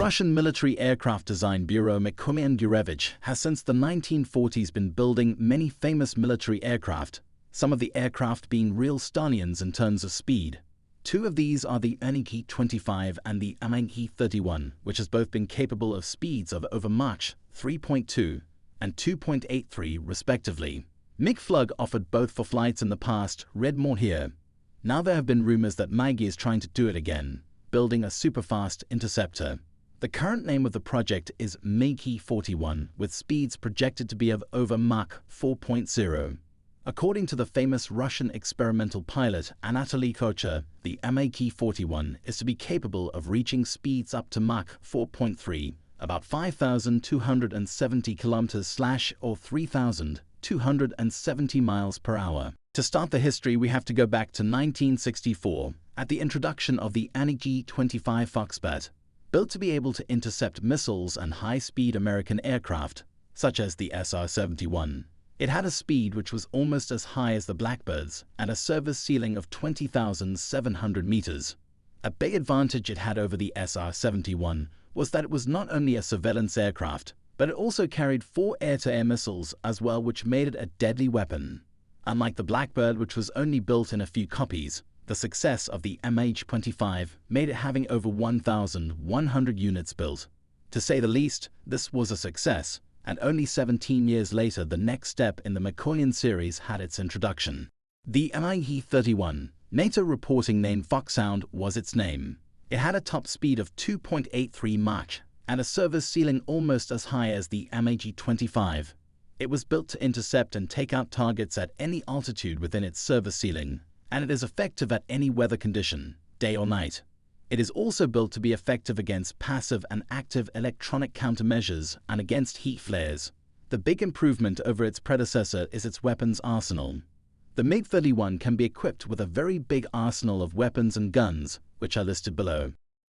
Russian military aircraft design bureau MiG-41 has since the 1940s been building many famous military aircraft, some of the aircraft being real stallions in terms of speed. Two of these are the MiG-25 and the MiG-31, which has both been capable of speeds of over Mach 3.2 and 2.83 respectively. MiG-Flug offered both for flights in the past, read more here. Now there have been rumors that MiG is trying to do it again, building a superfast interceptor. The current name of the project is MiG-41, with speeds projected to be of over Mach 4.0. According to the famous Russian experimental pilot Anatoly Kocher, the MiG-41 is to be capable of reaching speeds up to Mach 4.3, about 5,270 km/ or 3,270 miles per hour. To start the history, we have to go back to 1964, at the introduction of the MiG-25 Foxbat. Built to be able to intercept missiles and high-speed American aircraft, such as the SR-71. It had a speed which was almost as high as the Blackbirds and a service ceiling of 20,700 meters. A big advantage it had over the SR-71 was that it was not only a surveillance aircraft, but it also carried 4 air-to-air missiles as well, which made it a deadly weapon. Unlike the Blackbird, which was only built in a few copies, the success of the MiG-25 made it having over 1,100 units built. To say the least, this was a success, and only 17 years later the next step in the MiG series had its introduction. The MiG-31, NATO reporting name Foxhound, was its name. It had a top speed of 2.83 Mach and a service ceiling almost as high as the MiG-25. It was built to intercept and take out targets at any altitude within its service ceiling, and it is effective at any weather condition, day or night. It is also built to be effective against passive and active electronic countermeasures and against heat flares. The big improvement over its predecessor is its weapons arsenal. The MiG-31 can be equipped with a very big arsenal of weapons and guns, which are listed below.